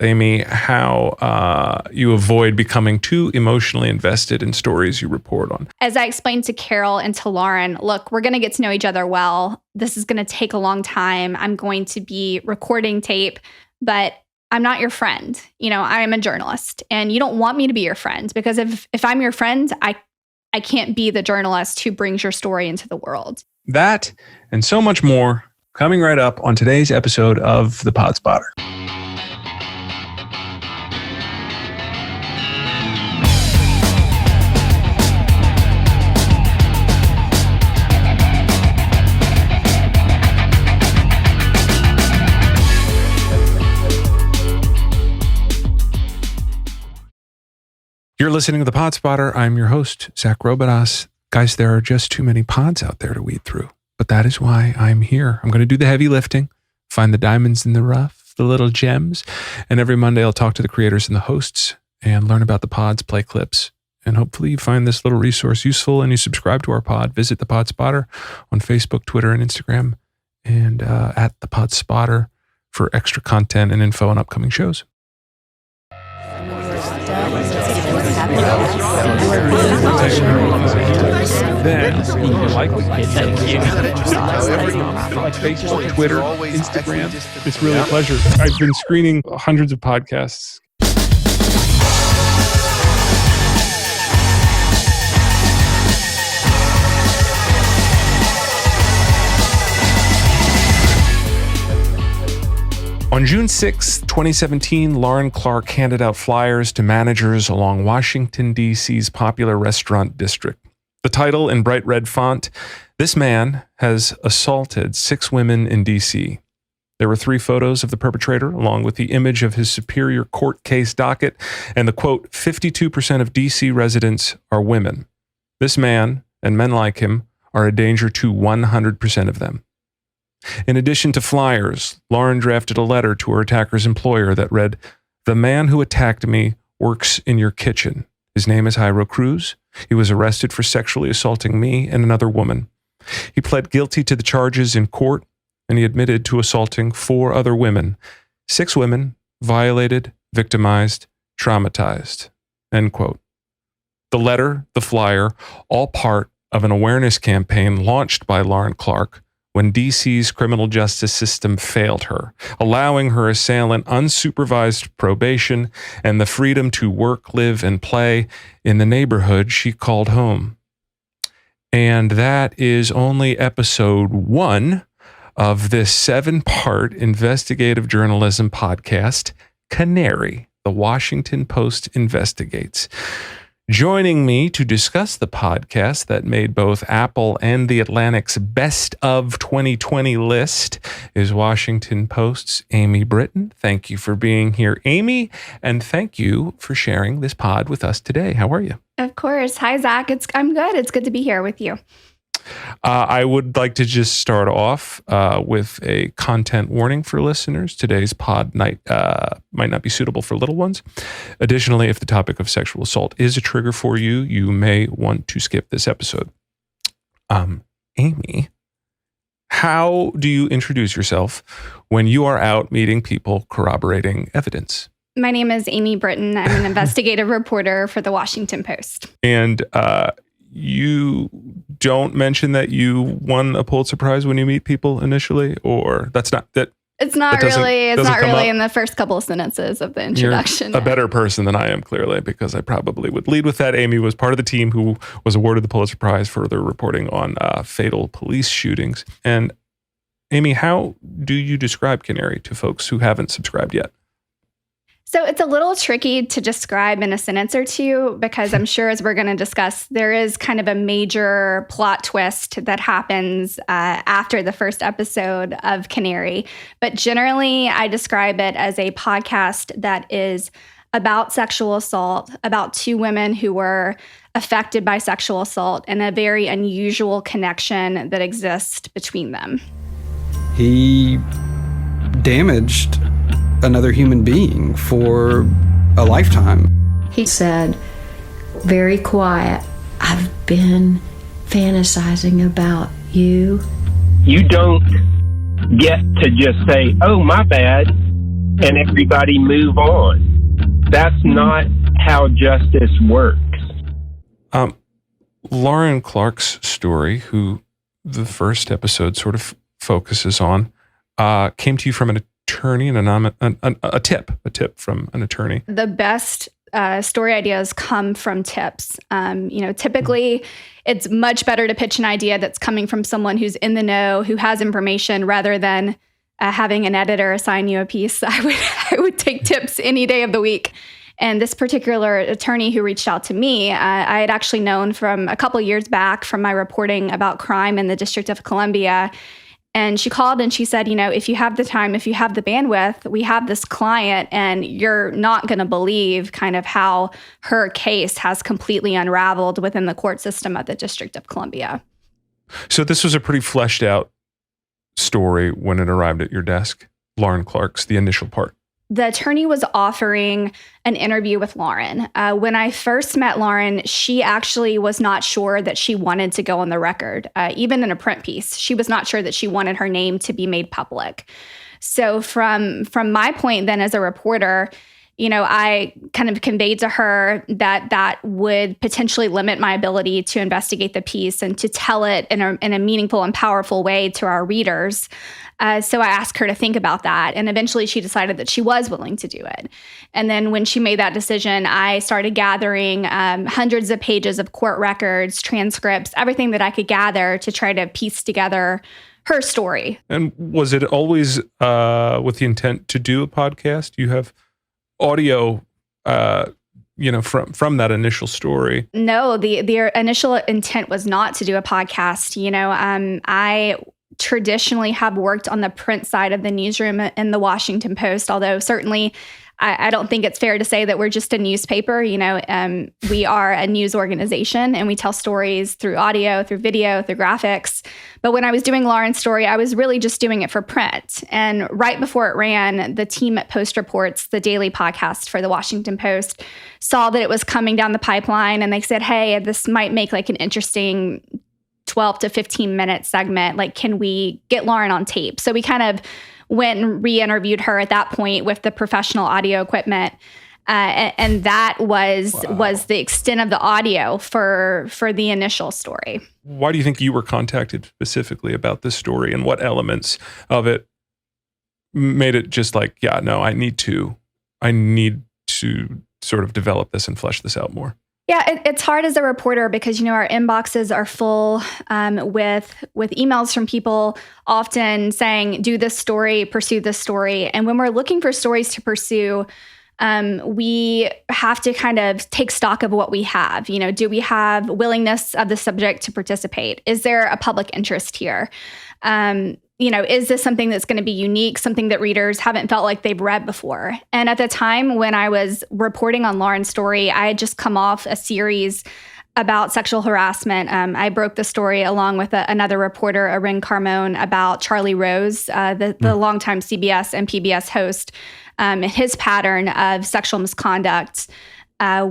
Amy, how you avoid becoming too emotionally invested in stories you report on. As I explained to Carol and to Lauren, look, we're going to get to know each other well. This is going to take a long time. I'm going to be recording tape, but I'm not your friend. I am a journalist, and you don't want me to be your friend, because if I'm your friend, I can't be the journalist who brings your story into the world. That and so much more coming right up on today's episode of The Pod Spotter. You're listening to The Pod Spotter. I'm your host, Zach Robidas. Guys, there are just too many pods out there to weed through, but that is why I'm here. I'm going to do the heavy lifting, find the diamonds in the rough, the little gems, and every Monday I'll talk to the creators and the hosts and learn about the pods, play clips, and hopefully you find this little resource useful and you subscribe to our pod. Visit The Pod Spotter on Facebook, Twitter, and Instagram, and at The Pod Spotter for extra content and info on upcoming shows. Then you like Facebook, Twitter, Instagram. It's really a pleasure. I've been screening hundreds of podcasts. On June 6, 2017, Lauren Clark handed out flyers to managers along Washington, D.C.'s popular restaurant district. The title in bright red font, "This man has assaulted 6 women in D.C." There were 3 photos of the perpetrator, along with the image of his superior court case docket, and the quote, 52% of D.C. residents are women. This man, and men like him, are a danger to 100% of them. In addition to flyers, Lauren drafted a letter to her attacker's employer that read, "The man who attacked me works in your kitchen. His name is Jairo Cruz. He was arrested for sexually assaulting me and another woman. He pled guilty to the charges in court, and he admitted to assaulting 4 other women. 6 women violated, victimized, traumatized." End quote. The letter, the flyer, all part of an awareness campaign launched by Lauren Clark when DC's criminal justice system failed her, allowing her assailant unsupervised probation and the freedom to work, live, and play in the neighborhood she called home. And that is only episode 1 of this 7-part investigative journalism podcast, Canary, The Washington Post Investigates. Joining me to discuss the podcast that made both Apple and The Atlantic's Best of 2020 list is Washington Post's Amy Brittain. Thank you for being here, Amy, and thank you for sharing this pod with us today. How are you? Of course. Hi, Zach. I'm good. It's good to be here with you. I would like to just start off with a content warning for listeners. Today's pod might not be suitable for little ones. Additionally, if the topic of sexual assault is a trigger for you, you may want to skip this episode. Amy, how do you introduce yourself when you are out meeting people corroborating evidence? My name is Amy Brittain. I'm an investigative reporter for the Washington Post. And you don't mention that you won a Pulitzer Prize when you meet people initially, or that's not that. It's not really in the first couple of sentences of the introduction. You're a better person than I am, clearly, because I probably would lead with that. Amy was part of the team who was awarded the Pulitzer Prize for their reporting on fatal police shootings. And Amy, how do you describe Canary to folks who haven't subscribed yet? So it's a little tricky to describe in a sentence or two, because I'm sure, as we're going to discuss, there is kind of a major plot twist that happens after the first episode of Canary. But generally, I describe it as a podcast that is about sexual assault, about 2 women who were affected by sexual assault, and a very unusual connection that exists between them. He damaged another human being for a lifetime. He said, very quiet, "I've been fantasizing about you." You don't get to just say, "Oh, my bad." and everybody move on. That's not how justice works. Lauren Clark's story, who the first episode sort of focuses on, came to you from an attorney and a tip from an attorney. The best story ideas come from tips. Typically it's much better to pitch an idea that's coming from someone who's in the know, who has information, rather than having an editor assign you a piece. I would take tips any day of the week. And this particular attorney who reached out to me, I had actually known from a couple years back from my reporting about crime in the District of Columbia. And she called and she said, if you have the time, if you have the bandwidth, we have this client and you're not going to believe kind of how her case has completely unraveled within the court system of the District of Columbia. So this was a pretty fleshed out story when it arrived at your desk, Lauren Clark's, the initial part. The attorney was offering an interview with Lauren. When I first met Lauren, she actually was not sure that she wanted to go on the record. Even in a print piece, she was not sure that she wanted her name to be made public. So from my point then as a reporter, I kind of conveyed to her that would potentially limit my ability to investigate the piece and to tell it in a meaningful and powerful way to our readers. So I asked her to think about that. And eventually she decided that she was willing to do it. And then when she made that decision, I started gathering hundreds of pages of court records, transcripts, everything that I could gather to try to piece together her story. And was it always with the intent to do a podcast? You have audio, from that initial story. No, the initial intent was not to do a podcast. I traditionally have worked on the print side of the newsroom in the Washington Post, although certainly I don't think it's fair to say that we're just a newspaper. We are a news organization and we tell stories through audio, through video, through graphics. But when I was doing Lauren's story, I was really just doing it for print. And right before it ran, the team at Post Reports, the daily podcast for the Washington Post, saw that it was coming down the pipeline and they said, hey, this might make like an interesting 12 to 15 minute segment. Like, can we get Lauren on tape? So we kind of went and re-interviewed her at that point with the professional audio equipment. And that was the extent of the audio for the initial story. Why do you think you were contacted specifically about this story, and what elements of it made it just like, yeah, no, I need to sort of develop this and flesh this out more? Yeah, it's hard as a reporter because, our inboxes are full with emails from people often saying, do this story, pursue this story. And when we're looking for stories to pursue, we have to kind of take stock of what we have. Do we have willingness of the subject to participate? Is there a public interest here? Is this something that's going to be unique, something that readers haven't felt like they've read before? And at the time when I was reporting on Lauren's story, I had just come off a series about sexual harassment. I broke the story along with another reporter, Arin Carmone, about Charlie Rose, the longtime CBS and PBS host, and his pattern of sexual misconduct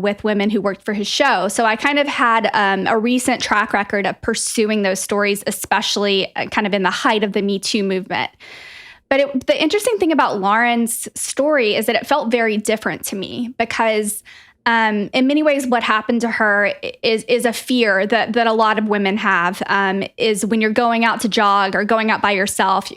with women who worked for his show. So I kind of had a recent track record of pursuing those stories, especially kind of in the height of the Me Too movement. But the interesting thing about Lauren's story is that it felt very different to me because in many ways, what happened to her is a fear that a lot of women have, is when you're going out to jog or going out by yourself.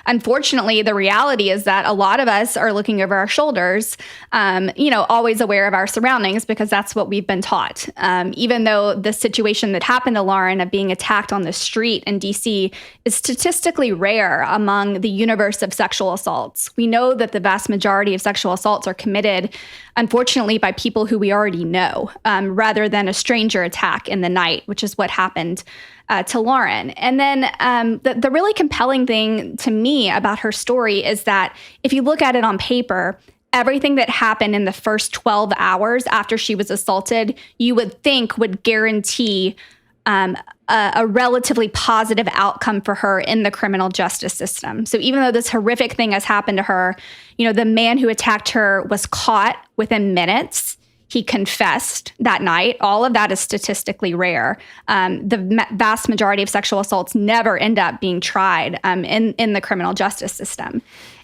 Unfortunately, the reality is that a lot of us are looking over our shoulders, always aware of our surroundings because that's what we've been taught. Even though the situation that happened to Lauren of being attacked on the street in D.C. is statistically rare among the universe of sexual assaults. We know that the vast majority of sexual assaults are committed, unfortunately, by people who we already know, rather than a stranger attack in the night, which is what happened to Lauren. And then the really compelling thing to me about her story is that if you look at it on paper, everything that happened in the first 12 hours after she was assaulted, you would think would guarantee a relatively positive outcome for her in the criminal justice system. So even though this horrific thing has happened to her, the man who attacked her was caught within minutes. He confessed that night. All of that is statistically rare. The vast majority of sexual assaults never end up being tried in the criminal justice system.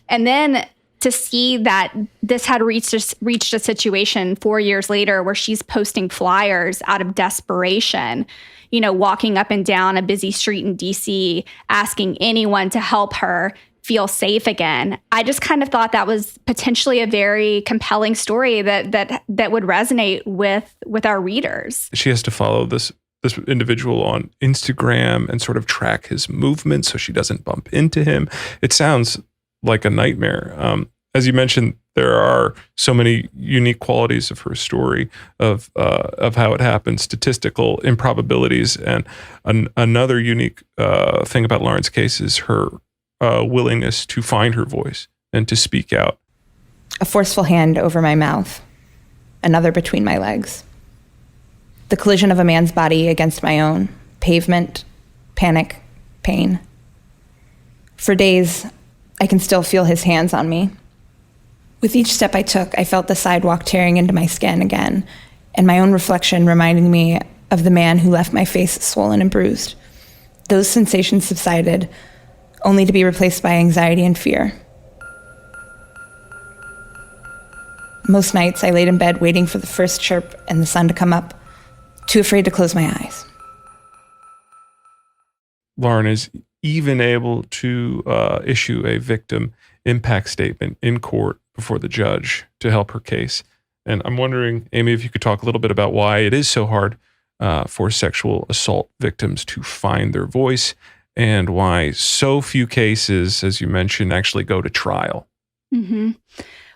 And then to see that this had reached a situation 4 years later where she's posting flyers out of desperation, walking up and down a busy street in DC, asking anyone to help her feel safe again. I just kind of thought that was potentially a very compelling story that would resonate with our readers. She has to follow this individual on Instagram and sort of track his movements so she doesn't bump into him. It sounds like a nightmare. As you mentioned, there are so many unique qualities of her story, of how it happened, statistical improbabilities, and another unique thing about Lauren's case is her willingness to find her voice and to speak out. A forceful hand over my mouth, another between my legs. The collision of a man's body against my own, pavement, panic, pain. For days, I can still feel his hands on me. With each step I took, I felt the sidewalk tearing into my skin again, and my own reflection reminding me of the man who left my face swollen and bruised. Those sensations subsided, only to be replaced by anxiety and fear. Most nights, I laid in bed waiting for the first chirp and the sun to come up, too afraid to close my eyes. Lauren is even able to issue a victim impact statement in court before the judge to help her case. And I'm wondering, Amy, if you could talk a little bit about why it is so hard for sexual assault victims to find their voice, and why so few cases, as you mentioned, actually go to trial. Mm-hmm.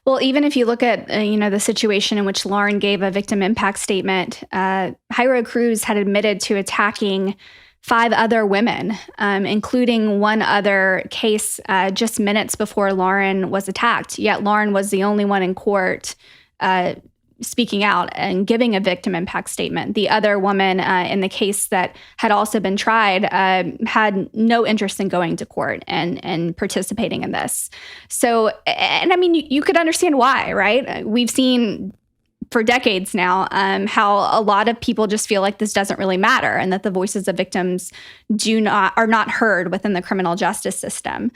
Well, even if you look at, the situation in which Lauren gave a victim impact statement, Jairo Cruz had admitted to attacking 5 other women, including one other case just minutes before Lauren was attacked. Yet Lauren was the only one in court speaking out and giving a victim impact statement. The other woman in the case that had also been tried had no interest in going to court and participating in this. So, and I mean, you could understand why, right? We've seen for decades now how a lot of people just feel like this doesn't really matter, and that the voices of victims are not heard within the criminal justice system.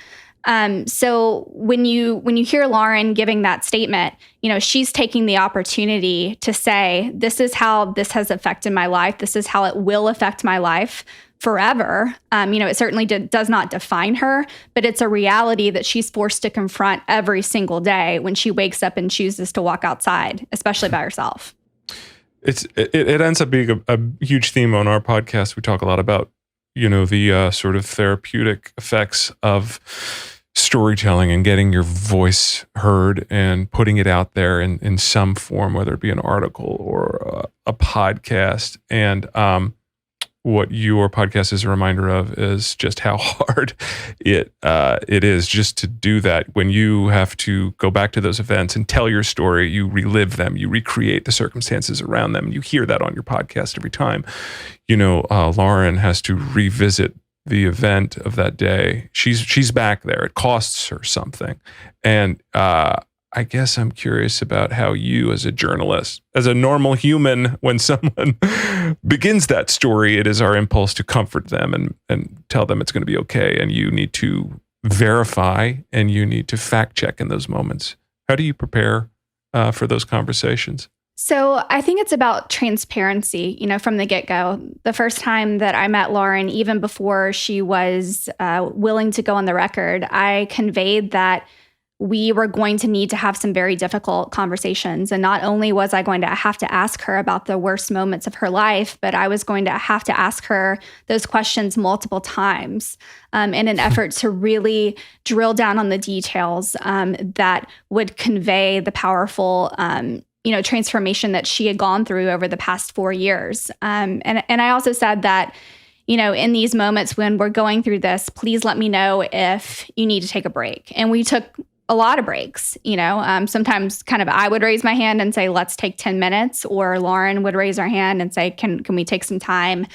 So when you hear Lauren giving that statement, she's taking the opportunity to say, this is how this has affected my life. This is how it will affect my life forever. It certainly does not define her, but it's a reality that she's forced to confront every single day when she wakes up and chooses to walk outside, especially by herself. It ends up being a huge theme on our podcast. We talk a lot about, the sort of therapeutic effects of storytelling and getting your voice heard and putting it out there in some form, whether it be an article or a podcast. And what your podcast is a reminder of is just how hard it is just to do that. When you have to go back to those events and tell your story, you relive them, you recreate the circumstances around them. You hear that on your podcast every time. Lauren has to revisit the event of that day. She's back there. It costs her something. And I guess I'm curious about how you, as a journalist, as a normal human, when someone begins that story, it is our impulse to comfort them and tell them it's going to be okay. And you need to verify and you need to fact check in those moments. How do you prepare for those conversations? So I think it's about transparency, from the get-go. The first time that I met Lauren, even before she was willing to go on the record, I conveyed that we were going to need to have some very difficult conversations. And not only was I going to have to ask her about the worst moments of her life, but I was going to have to ask her those questions multiple times in an effort to really drill down on the details that would convey the powerful transformation that she had gone through over the past 4 years. And I also said that, in these moments when we're going through this, please let me know if you need to take a break. And we took a lot of breaks, sometimes kind of I would raise my hand and say, let's take 10 minutes, or Lauren would raise her hand and say, can we take some time?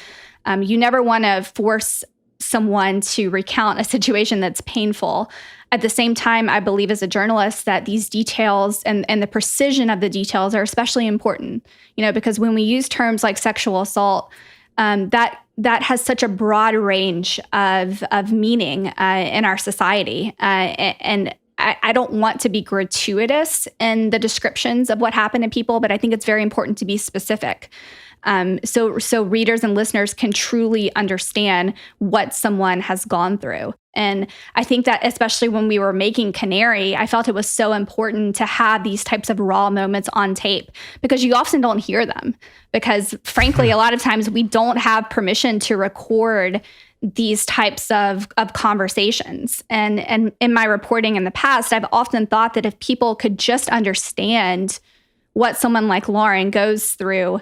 You never want to force someone to recount a situation that's painful. At the same time, I believe as a journalist that these details and the precision of the details are especially important, because when we use terms like sexual assault, that has such a broad range of meaning in our society. And I don't want to be gratuitous in the descriptions of what happened to people, but I think it's very important to be specific. So readers and listeners can truly understand what someone has gone through. And I think that especially when we were making Canary, I felt it was so important to have these types of raw moments on tape because you often don't hear them. Because frankly, a lot of times we don't have permission to record these types of conversations. And in my reporting in the past, I've often thought that if people could just understand what someone like Lauren goes through,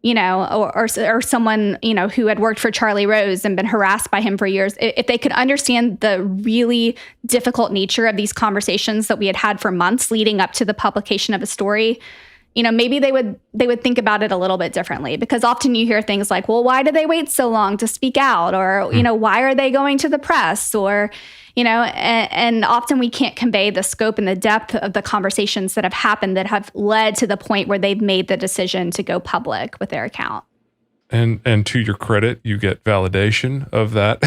or someone, who had worked for Charlie Rose and been harassed by him for years, if they could understand the really difficult nature of these conversations that we had for months leading up to the publication of a story, maybe they would think about it a little bit differently, because often you hear things like, well, why did they wait so long to speak out? Or, why are they going to the press? Or, and often we can't convey the scope and the depth of the conversations that have happened that have led to the point where they've made the decision to go public with their account. And to your credit, you get validation of that.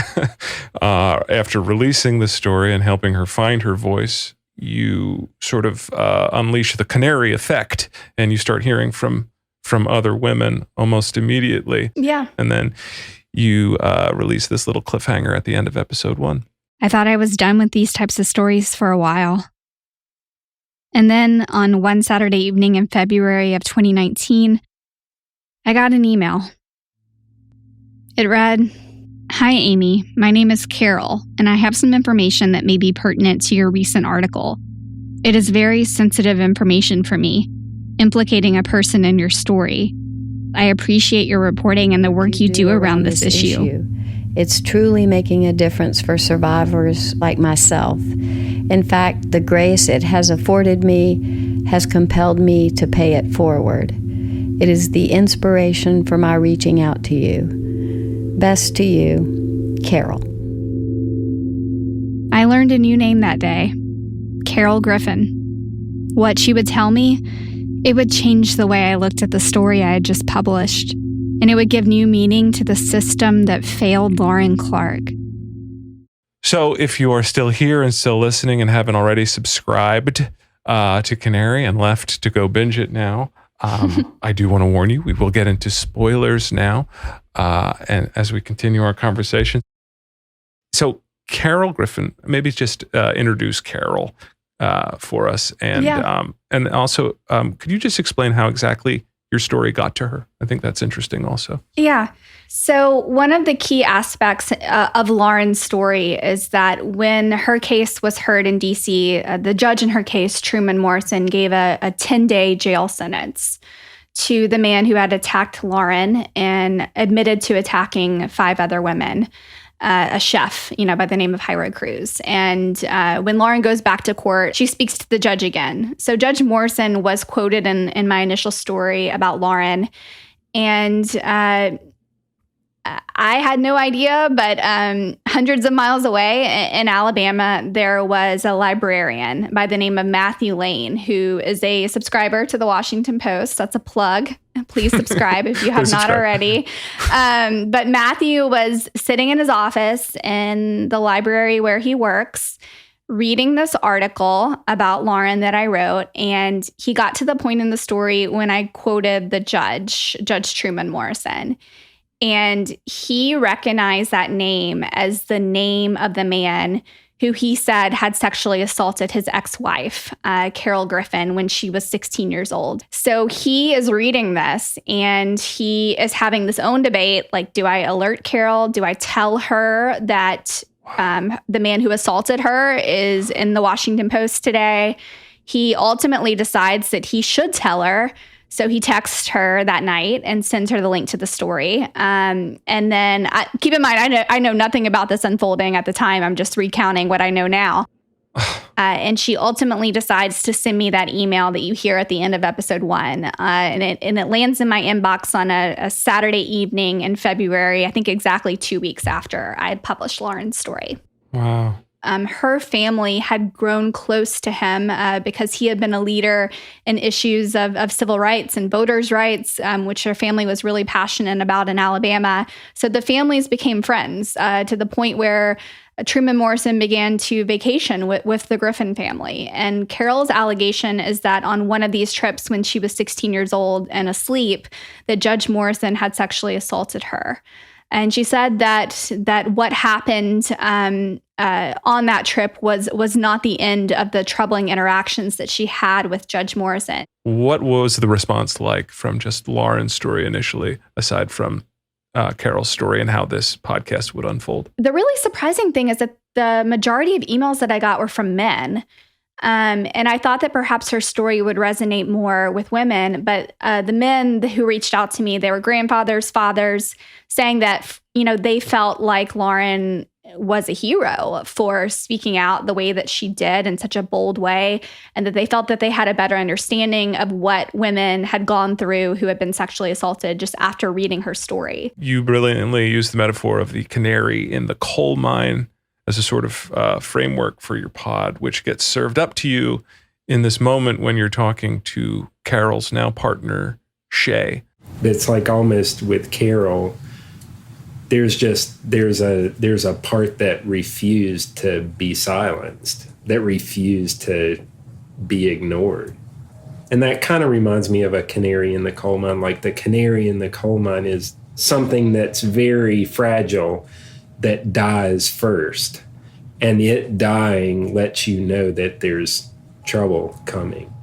After releasing the story and helping her find her voice, you sort of unleash the Canary effect, and you start hearing from other women almost immediately. Yeah. And then you release this little cliffhanger at the end of episode 1. I thought I was done with these types of stories for a while. And then on one Saturday evening in February of 2019, I got an email. It read, "Hi, Amy. My name is Carol, and I have some information that may be pertinent to your recent article. It is very sensitive information for me, implicating a person in your story. I appreciate your reporting and the work you do around this issue. It's truly making a difference for survivors like myself. In fact, the grace it has afforded me has compelled me to pay it forward. It is the inspiration for my reaching out to you. Best to you, Carol." I learned a new name that day, Carol Griffin. What she would tell me, it would change the way I looked at the story I had just published, and it would give new meaning to the system that failed Lauren Clark. So if you are still here and still listening and haven't already subscribed to Canary and left to go binge it now, I do want to warn you, we will get into spoilers now, and as we continue our conversation. So Carol Griffin, maybe just introduce Carol for us, and also could you just explain how exactly your story got to her? I think that's interesting also. Yeah. So one of the key aspects of Lauren's story is that when her case was heard in D.C., the judge in her case, Truman Morrison, gave a 10-day jail sentence to the man who had attacked Lauren and admitted to attacking 5 other women, a chef, by the name of Hyra Cruz. And when Lauren goes back to court, she speaks to the judge again. So Judge Morrison was quoted in my initial story about Lauren. And I had no idea, but hundreds of miles away in Alabama, there was a librarian by the name of Matthew Lane, who is a subscriber to the Washington Post. That's a plug. Please subscribe if you have not already. But Matthew was sitting in his office in the library where he works, reading this article about Lauren that I wrote, and he got to the point in the story when I quoted the Judge Truman Morrison. And he recognized that name as the name of the man who he said had sexually assaulted his ex-wife, Carol Griffin, when she was 16 years old. So he is reading this and he is having this own debate, like, do I alert Carol? Do I tell her that the man who assaulted her is in the Washington Post today? He ultimately decides that he should tell her. So he texts her that night and sends her the link to the story. And then keep in mind, I know nothing about this unfolding at the time. I'm just recounting what I know now. And she ultimately decides to send me that email that you hear at the end of episode 1. And it lands in my inbox on a Saturday evening in February, I think exactly 2 weeks after I had published Lauren's story. Wow. Her family had grown close to him because he had been a leader in issues of civil rights and voters' rights, which her family was really passionate about in Alabama. So the families became friends to the point where Truman Morrison began to vacation with the Griffin family. And Carol's allegation is that on one of these trips when she was 16 years old and asleep, that Judge Morrison had sexually assaulted her. And she said that what happened on that trip was not the end of the troubling interactions that she had with Judge Morrison. What was the response like from just Lauren's story initially, aside from Carol's story and how this podcast would unfold? The really surprising thing is that the majority of emails that I got were from men. And I thought that perhaps her story would resonate more with women, but the men who reached out to me, they were grandfathers, fathers, saying that, they felt like Lauren was a hero for speaking out the way that she did in such a bold way, and that they felt that they had a better understanding of what women had gone through who had been sexually assaulted just after reading her story. You brilliantly used the metaphor of the canary in the coal mine as a sort of framework for your pod, which gets served up to you in this moment when you're talking to Carol's now partner, Shay. It's like almost with Carol, there's a part that refused to be silenced, that refused to be ignored. And that kind of reminds me of a canary in the coal mine. Like the canary in the coal mine is something that's very fragile, that dies first, and it dying lets you know that there's trouble coming.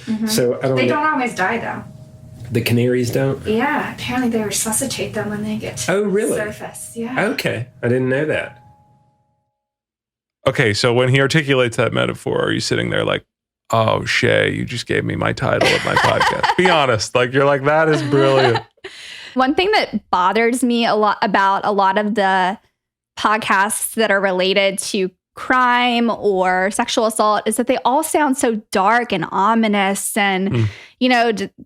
Mm-hmm. So I don't. They know. don't always die though. The canaries don't? Yeah, apparently they resuscitate them when they get to the surface. Yeah. Okay, I didn't know that. Okay, so when he articulates that metaphor, are you sitting there like, oh, Shay, you just gave me my title of my podcast? Be honest. Like, you're like, that is brilliant. One thing that bothers me a lot about a lot of the podcasts that are related to crime or sexual assault is that they all sound so dark and ominous and,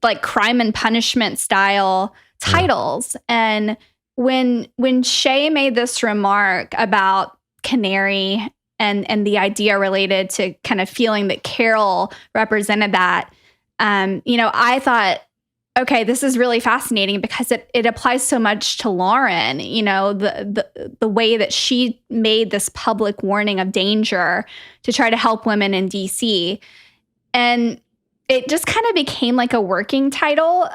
like crime and punishment style titles. And when Shay made this remark about Canary and the idea related to kind of feeling that Carol represented that, I thought, okay, this is really fascinating because it applies so much to Lauren, the way that she made this public warning of danger to try to help women in DC. And it just kind of became like a working title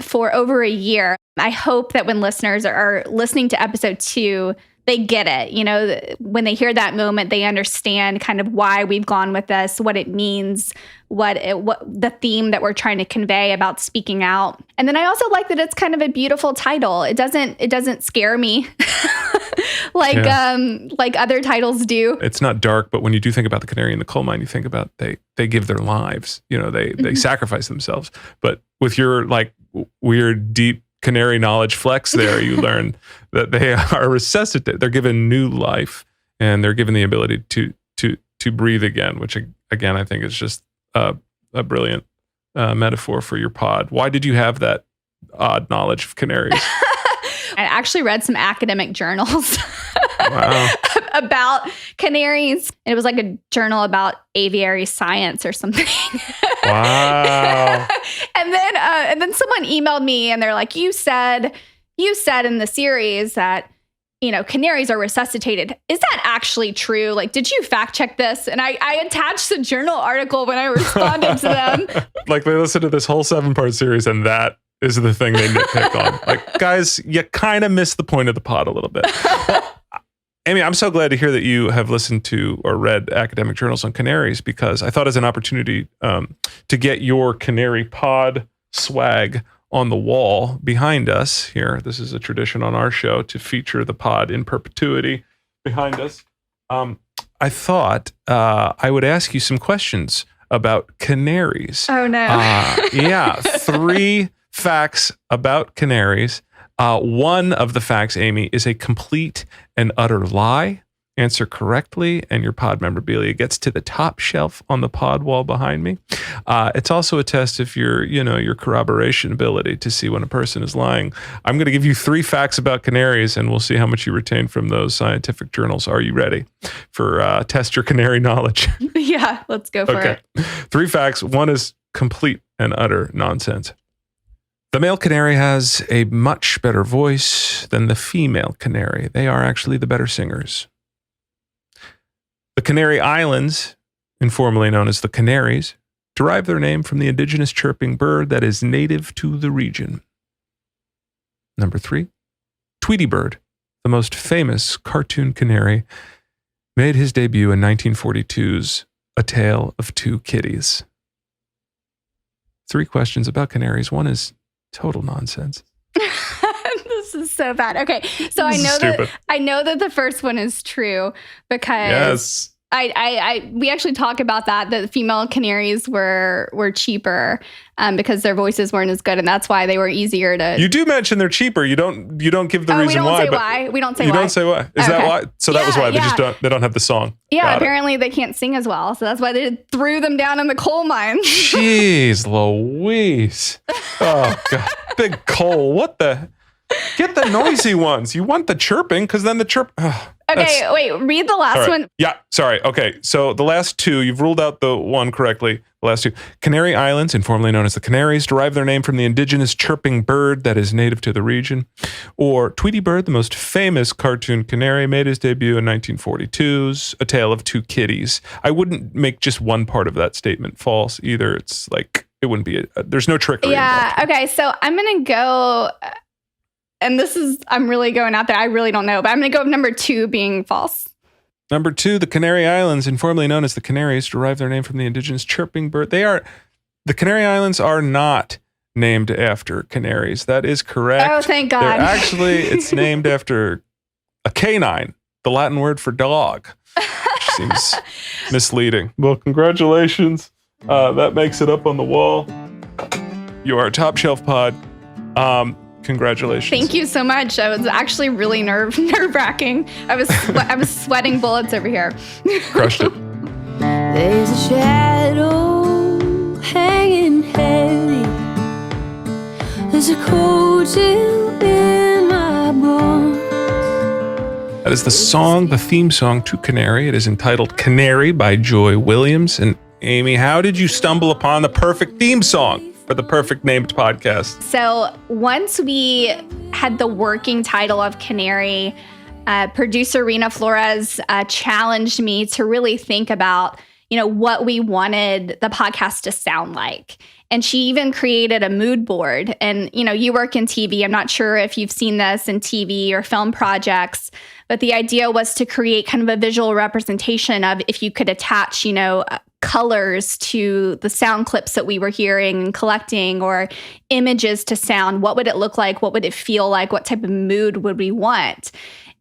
for over a year. I hope that when listeners are listening to episode 2, they get it. When they hear that moment, they understand kind of why we've gone with this, what it means, what the theme that we're trying to convey about speaking out. And then I also like that it's kind of a beautiful title. It doesn't scare me like other titles do. It's not dark, but when you do think about the canary in the coal mine, you think about they give their lives. They sacrifice themselves. But with your like weird, deep canary knowledge flex there, you learn that they are resuscitated. They're given new life, and they're given the ability to breathe again, which again I think is just a brilliant metaphor for your pod. Why did you have that odd knowledge of canaries? I actually read some academic journals Wow. about canaries. It was like a journal about aviary science or something. Wow. And then someone emailed me and they're like, you said in the series that, canaries are resuscitated. Is that actually true? Like, did you fact check this? And I attached the journal article when I responded to them. Like, they listened to this whole 7-part series and that is the thing they nitpick on. Like, guys, you kind of missed the point of the pod a little bit. Amy, I'm so glad to hear that you have listened to or read academic journals on canaries, because I thought as an opportunity to get your canary pod swag on the wall behind us here. This is a tradition on our show to feature the pod in perpetuity behind us. I thought I would ask you some questions about canaries. Oh, no. Yeah, 3 facts about canaries. One of the facts, Amy, is a complete and utter lie. Answer correctly, and your pod memorabilia gets to the top shelf on the pod wall behind me. It's also a test of your corroboration ability to see when a person is lying. I'm going to give you 3 facts about canaries, and we'll see how much you retain from those scientific journals. Are you ready for test your canary knowledge? Yeah, let's go for it. 3 facts. One is complete and utter nonsense. The male canary has a much better voice than the female canary. They are actually the better singers. The Canary Islands, informally known as the Canaries, derive their name from the indigenous chirping bird that is native to the region. Number 3, Tweety Bird, the most famous cartoon canary, made his debut in 1942's A Tale of Two Kitties. 3 questions about canaries. One is total nonsense. This is so bad. Okay, so I know that the first one is true because we actually talk about that the female canaries were cheaper because their voices weren't as good, and that's why they were easier to. You do mention they're cheaper. You don't give the reason why. We don't say why. You don't say why. Is that why? So that was why they don't have the song. Yeah, apparently they can't sing as well, so that's why they threw them down in the coal mines. Jeez Louise! Oh God, big coal. What the? Get the noisy ones. You want the chirping because then the chirp. Okay, wait. Read the last one. Yeah, sorry. Okay, so the last 2, you've ruled out the one correctly. The last 2. Canary Islands, informally known as the Canaries, derive their name from the indigenous chirping bird that is native to the region. Or Tweety Bird, the most famous cartoon canary, made his debut in 1942's A Tale of Two Kitties. I wouldn't make just one part of that statement false either. It's like, it wouldn't be, there's no trickery. Yeah, involved. okay, so I'm going to go... And I'm really going out there. I really don't know, but I'm going to go with number 2 being false. Number 2, the Canary Islands, informally known as the Canaries, derive their name from the indigenous chirping bird. The Canary Islands are not named after canaries. That is correct. Oh, thank God. It's named after a canine, the Latin word for dog, which seems misleading. Well, congratulations. That makes it up on the wall. You are a top shelf pod. Congratulations. Thank you so much. I was actually really nerve-wracking. I was sweating bullets over here. Crushed it. There's a shadow hanging heavy. There's a cold chill in my bones. That is the theme song to Canary. It is entitled Canary by Joy Williams. And Amy, how did you stumble upon the perfect theme song for the perfect named podcast? So once we had the working title of Canary, producer Rena Flores challenged me to really think about, what we wanted the podcast to sound like. And she even created a mood board. And, you work in TV. I'm not sure if you've seen this in TV or film projects, but the idea was to create kind of a visual representation of if you could attach, colors to the sound clips that we were hearing and collecting, or images to sound. What would it look like? What would it feel like? What type of mood would we want?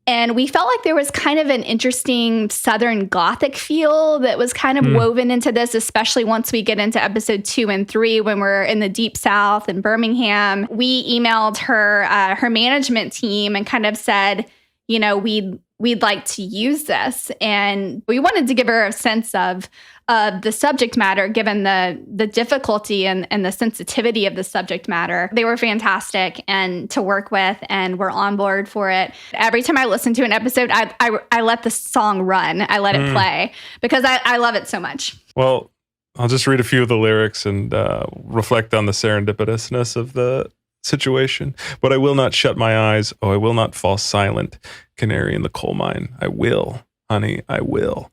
And we felt like there was kind of an interesting Southern Gothic feel that was kind of woven into this, especially once we get into episode 2 and 3 when we're in the Deep South in Birmingham. We emailed her management team and kind of said, we'd like to use this. And we wanted to give her a sense of the subject matter, given the difficulty and the sensitivity of the subject matter. They were fantastic and to work with, and we're on board for it. Every time I listen to an episode, I let the song run. I let it play because I love it so much. Well, I'll just read a few of the lyrics and reflect on the serendipitousness of the situation. But I will not shut my eyes. Oh, I will not fall silent. Canary in the coal mine. I will, honey, I will.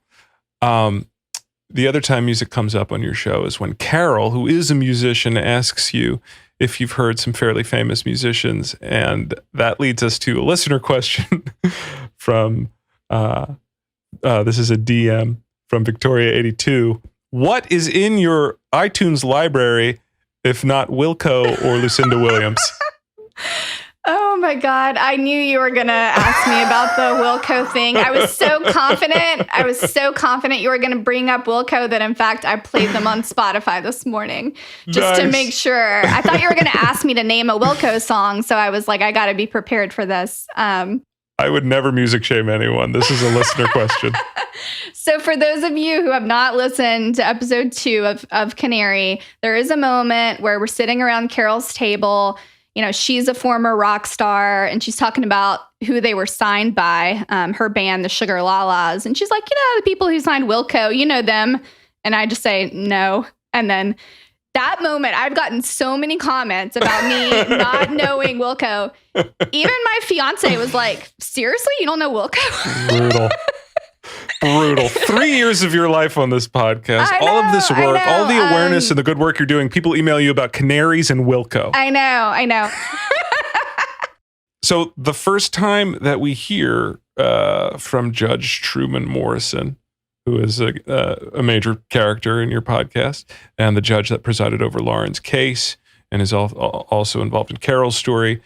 The other time music comes up on your show is when Carol, who is a musician, asks you if you've heard some fairly famous musicians. And that leads us to a listener question from, this is a DM from Victoria82. What is in your iTunes library, if not Wilco or Lucinda Williams? Oh my God. I knew you were going to ask me about the Wilco thing. I was so confident you were going to bring up Wilco that in fact I played them on Spotify this morning just to make sure. I thought you were going to ask me to name a Wilco song. So I was like, I got to be prepared for this. I would never music shame anyone. This is a listener question. So for those of you who have not listened to episode 2 of Canary, there is a moment where we're sitting around Carol's table. She's a former rock star, and she's talking about who they were signed by, her band, the Sugar La-Las. And she's like, the people who signed Wilco, you know them. And I just say, no. And then that moment, I've gotten so many comments about me not knowing Wilco. Even my fiance was like, seriously, you don't know Wilco? Brutal. brutal. 3 years of your life on this podcast, I all of this know, work, all the awareness and the good work you're doing. People email you about canaries and Wilco. I know. So the first time that we hear from Judge Truman Morrison, who is a major character in your podcast, and the judge that presided over Lauren's case and is also involved in Carol's story,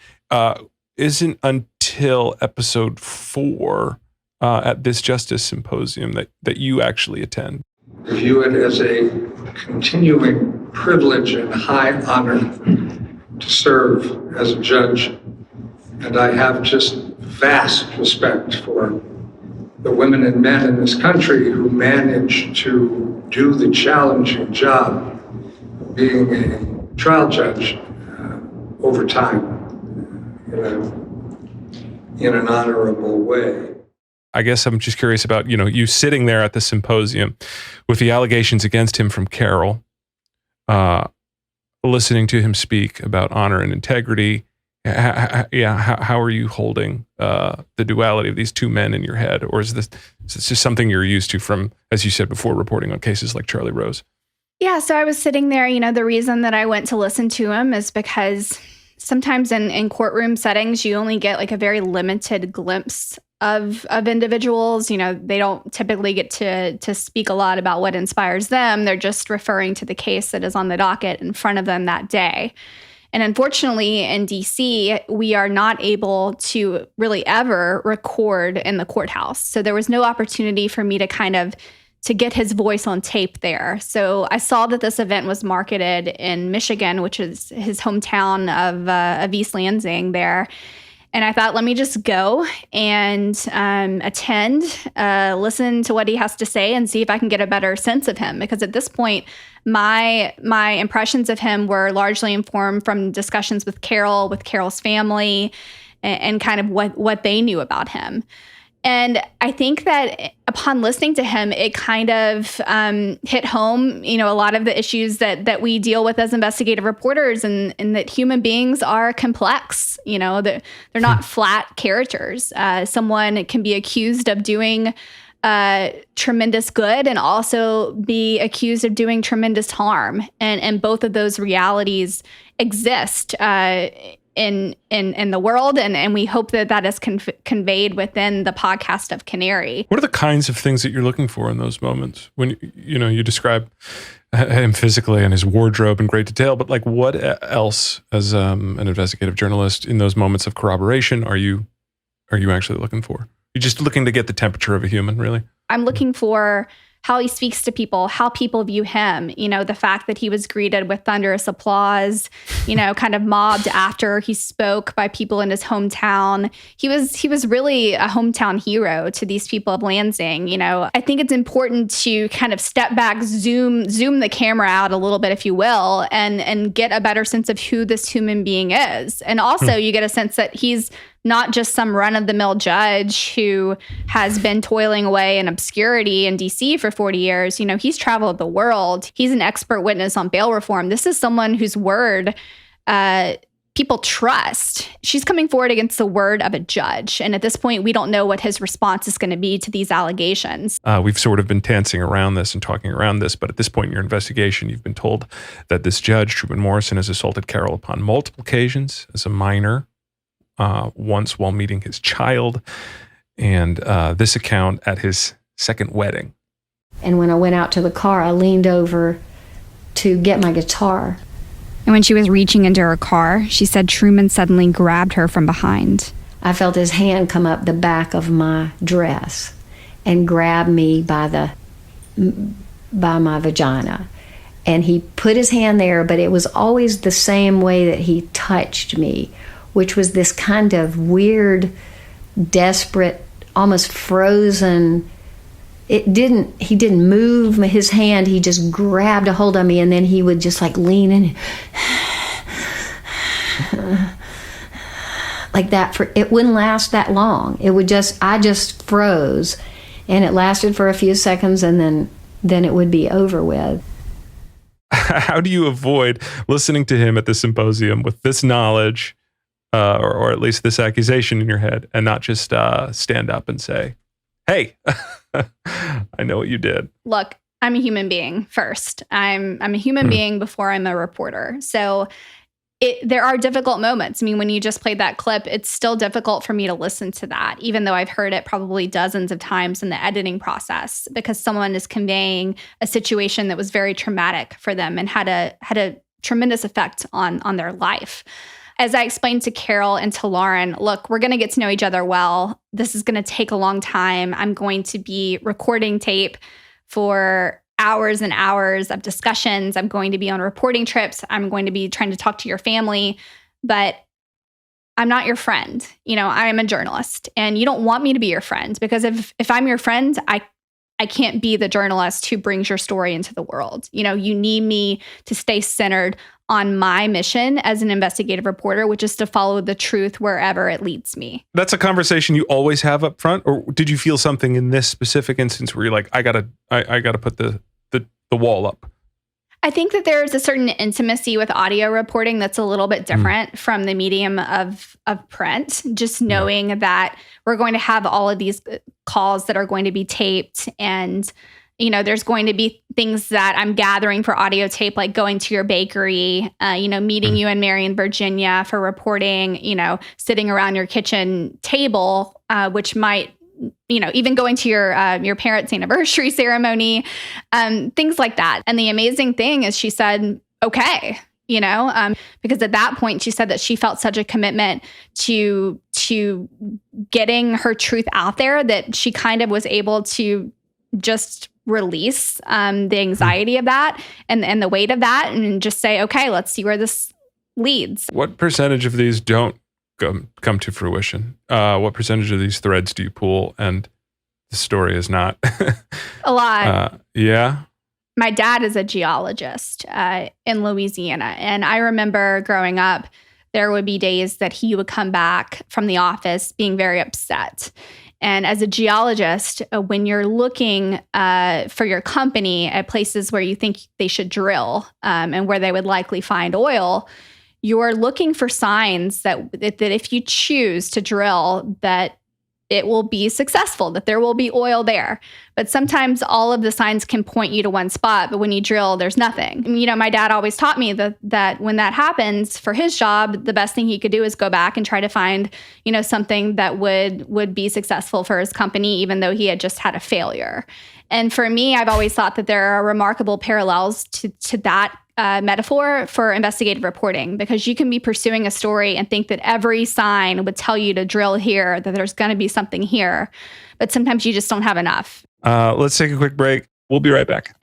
isn't until episode 4 at this Justice Symposium that you actually attend. I view it as a continuing privilege and high honor to serve as a judge, and I have just vast respect for the women and men in this country who manage to do the challenging job of being a trial judge over time in an honorable way. I guess I'm just curious about, you sitting there at the symposium with the allegations against him from Carol, listening to him speak about honor and integrity. How are you holding the duality of these two men in your head? Or is this just something you're used to from, as you said before, reporting on cases like Charlie Rose? Yeah, so I was sitting there, the reason that I went to listen to him is because sometimes in courtroom settings, you only get like a very limited glimpse of individuals. They don't typically get to speak a lot about what inspires them. They're just referring to the case that is on the docket in front of them that day. And unfortunately, in DC, we are not able to really ever record in the courthouse. So there was no opportunity for me to get his voice on tape there. So I saw that this event was marketed in Michigan, which is his hometown of East Lansing there. And I thought, let me just go and attend, listen to what he has to say and see if I can get a better sense of him. Because at this point, my impressions of him were largely informed from discussions with Carol's family, and kind of what they knew about him. And I think that upon listening to him, it kind of hit home, a lot of the issues that we deal with as investigative reporters, and that human beings are complex. They're not flat characters. Someone can be accused of doing tremendous good and also be accused of doing tremendous harm. And both of those realities exist in the world, and we hope that is conveyed within the podcast of Canary. What are the kinds of things that you're looking for in those moments when you describe him physically and his wardrobe in great detail, but like what else as an investigative journalist in those moments of corroboration are you actually looking for? You're just looking to get the temperature of a human, really? I'm looking for how he speaks to people, how people view him, the fact that he was greeted with thunderous applause, kind of mobbed after he spoke by people in his hometown. He was really a hometown hero to these people of Lansing. I think it's important to kind of step back, zoom the camera out a little bit, if you will, and get a better sense of who this human being is. And also you get a sense that he's not just some run-of-the-mill judge who has been toiling away in obscurity in DC for 40 years. He's traveled the world. He's an expert witness on bail reform. This is someone whose word people trust. She's coming forward against the word of a judge. And at this point, we don't know what his response is going to be to these allegations. We've sort of been dancing around this and talking around this, but at this point in your investigation, you've been told that this judge, Truman Morrison, has assaulted Carol upon multiple occasions as a minor, once while meeting his child, and this account at his second wedding. And when I went out to the car, I leaned over to get my guitar. And when she was reaching into her car, she said Truman suddenly grabbed her from behind. I felt his hand come up the back of my dress and grab me by my vagina. And he put his hand there, but it was always the same way that he touched me, which was this kind of weird, desperate, almost frozen. He didn't move his hand. He just grabbed a hold of me, and then he would just like lean in like that. It wouldn't last that long. I just froze, and it lasted for a few seconds, and then it would be over with. How do you avoid listening to him at the symposium with this knowledge, or at least this accusation in your head, and not just stand up and say, Hey, I know what you did. Look, I'm a human being first. I'm a human being before I'm a reporter. So there are difficult moments. I mean, when you just played that clip, it's still difficult for me to listen to that, even though I've heard it probably dozens of times in the editing process, because someone is conveying a situation that was very traumatic for them and had a tremendous effect on their life. As I explained to Carol and to Lauren, look, we're going to get to know each other well. This is going to take a long time. I'm going to be recording tape for hours and hours of discussions. I'm going to be on reporting trips. I'm going to be trying to talk to your family, but I'm not your friend. I am a journalist, and you don't want me to be your friend, because if I'm your friend, I can't be the journalist who brings your story into the world. You need me to stay centered on my mission as an investigative reporter, which is to follow the truth wherever it leads me. That's a conversation you always have up front, or did you feel something in this specific instance where you're like, I gotta put the wall up? I think that there's a certain intimacy with audio reporting that's a little bit different from the medium of print. Just knowing that we're going to have all of these calls that are going to be taped, and there's going to be things that I'm gathering for audio tape, like going to your bakery, meeting you in Marion, Virginia for reporting, sitting around your kitchen table, which might, even going to your parents' anniversary ceremony, things like that. And the amazing thing is she said, okay, because at that point she said that she felt such a commitment to getting her truth out there that she kind of was able to just release the anxiety of that and the weight of that, and just say, okay, let's see where this leads. What percentage of these don't come to fruition? What percentage of these threads do you pull and the story is not? A lot. Yeah. My dad is a geologist in Louisiana. And I remember growing up, there would be days that he would come back from the office being very upset. And as a geologist, when you're looking for your company at places where you think they should drill and where they would likely find oil, you're looking for signs that if you choose to drill, that it will be successful, that there will be oil there. But sometimes all of the signs can point you to one spot, but when you drill, there's nothing. My dad always taught me that when that happens for his job, the best thing he could do is go back and try to find, something that would be successful for his company, even though he had just had a failure. And for me, I've always thought that there are remarkable parallels to that metaphor for investigative reporting, because you can be pursuing a story and think that every sign would tell you to drill here, that there's going to be something here, but sometimes you just don't have enough. Let's take a quick break. We'll be right back.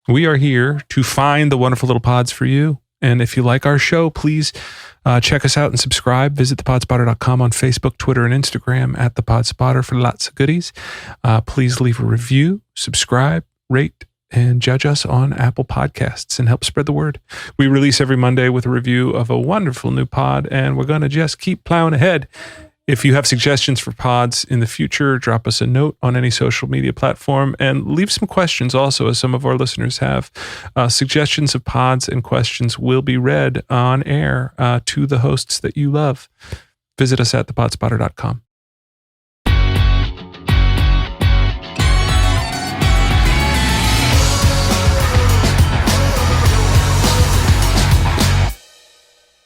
We are here to find the wonderful little pods for you. And if you like our show, please check us out and subscribe. Visit thepodspotter.com on Facebook, Twitter, and Instagram at thepodspotter for lots of goodies. Please leave a review, subscribe, rate, and judge us on Apple Podcasts and help spread the word. We release every Monday with a review of a wonderful new pod, and we're going to just keep plowing ahead. If you have suggestions for pods in the future, drop us a note on any social media platform and leave some questions also, as some of our listeners have. Suggestions of pods and questions will be read on air to the hosts that you love. Visit us at thepodspotter.com.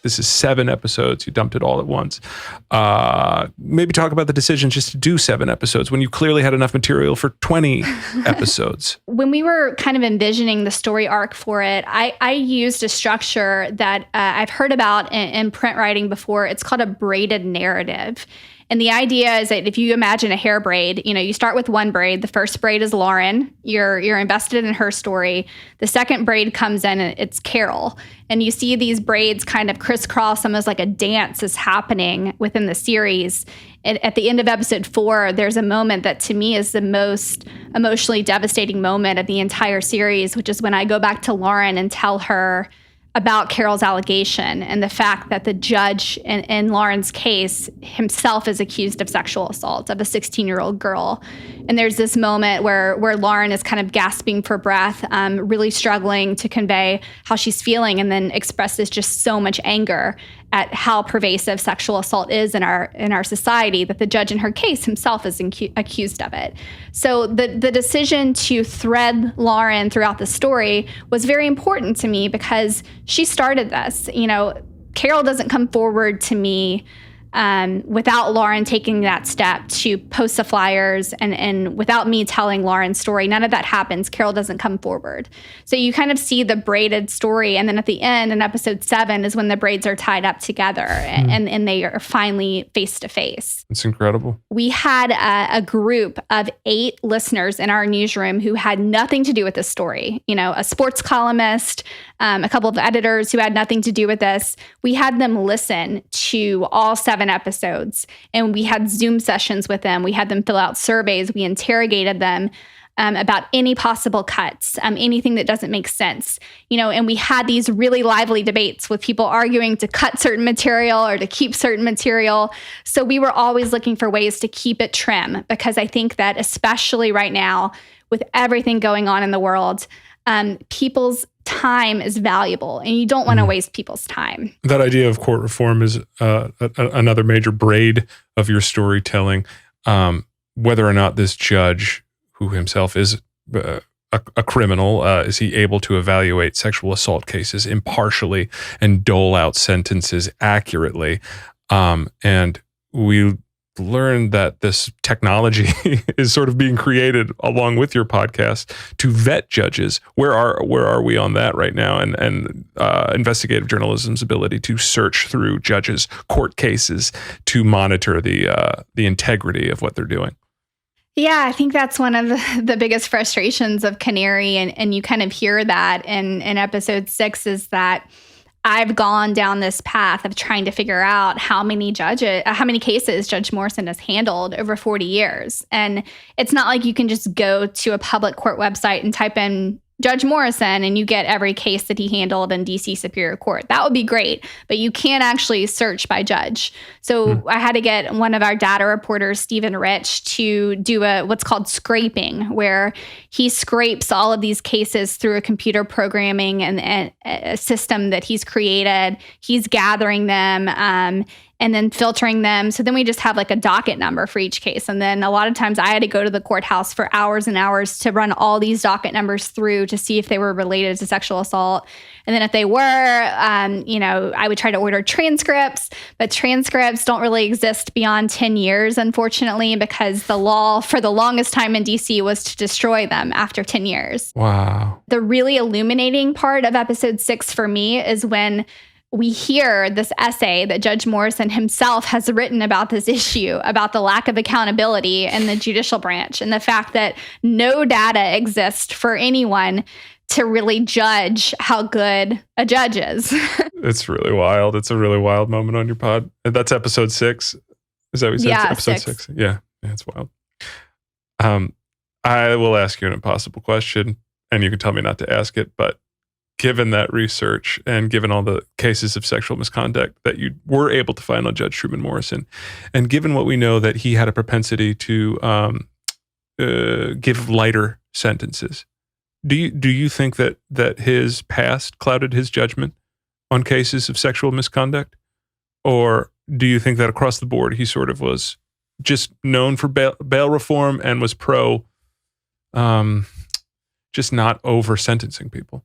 This is 7 episodes. You dumped it all at once. Maybe talk about the decision just to do 7 episodes when you clearly had enough material for 20 episodes. When we were kind of envisioning the story arc for it, I used a structure that I've heard about in print writing before. It's called a braided narrative. And the idea is that if you imagine a hair braid, you start with one braid. The first braid is Lauren. You're invested in her story. The second braid comes in, and it's Carol. And you see these braids kind of crisscross, almost like a dance is happening within the series. And at the end of episode 4, there's a moment that to me is the most emotionally devastating moment of the entire series, which is when I go back to Lauren and tell her about Carol's allegation and the fact that the judge in Lauren's case himself is accused of sexual assault of a 16-year-old girl. And there's this moment where Lauren is kind of gasping for breath, really struggling to convey how she's feeling, and then expresses just so much anger at how pervasive sexual assault is in our society that the judge in her case himself is accused of it. So the decision to thread Lauren throughout the story was very important to me because she started this. You know, Carol doesn't come forward to me without Lauren taking that step to post the flyers and without me telling Lauren's story. None of that happens. Carol doesn't come forward. So you kind of see the braided story. And then at the end, in episode 7, is when the braids are tied up together and they are finally face to face. It's incredible. We had a group of 8 listeners in our newsroom who had nothing to do with this story. You know, a sports columnist, a couple of editors who had nothing to do with this. We had them listen to all 7 episodes, and we had Zoom sessions with them. We had them fill out surveys. We interrogated them about any possible cuts, anything that doesn't make sense, you know, and we had these really lively debates with people arguing to cut certain material or to keep certain material. So we were always looking for ways to keep it trim, because I think that especially right now with everything going on in the world, people's time is valuable, and you don't want to waste people's time. That idea of court reform is another major braid of your storytelling. Whether or not this judge, who himself is a criminal, is he able to evaluate sexual assault cases impartially and dole out sentences accurately? And we learned that this technology is sort of being created along with your podcast to vet judges. Where are we on that right now? And investigative journalism's ability to search through judges' court cases to monitor the integrity of what they're doing. Yeah, I think that's one of the biggest frustrations of Canary, and you kind of hear that in episode 6, is that I've gone down this path of trying to figure out how many cases Judge Morrison has handled over 40 years. And it's not like you can just go to a public court website and type in Judge Morrison and you get every case that he handled in DC Superior Court. That would be great, but you can't actually search by judge. So I had to get one of our data reporters, Stephen Rich, to do what's called scraping, where he scrapes all of these cases through a computer programming and a system that he's created. He's gathering them and then filtering them. So then we just have like a docket number for each case. And then a lot of times I had to go to the courthouse for hours and hours to run all these docket numbers through to see if they were related to sexual assault. And then if they were, I would try to order transcripts, but transcripts don't really exist beyond 10 years, unfortunately, because the law for the longest time in DC was to destroy them after 10 years. Wow. The really illuminating part of episode 6 for me is when we hear this essay that Judge Morrison himself has written about this issue, about the lack of accountability in the judicial branch and the fact that no data exists for anyone to really judge how good a judge is. It's really wild. It's a really wild moment on your pod. That's episode 6. Is that what you said? Yeah, episode 6. Yeah, it's wild. I will ask you an impossible question, and you can tell me not to ask it, but given that research and given all the cases of sexual misconduct that you were able to find on Judge Truman Morrison, and given what we know that he had a propensity to give lighter sentences, do you think that his past clouded his judgment on cases of sexual misconduct? Or do you think that across the board he sort of was just known for bail reform and was pro just not over sentencing people?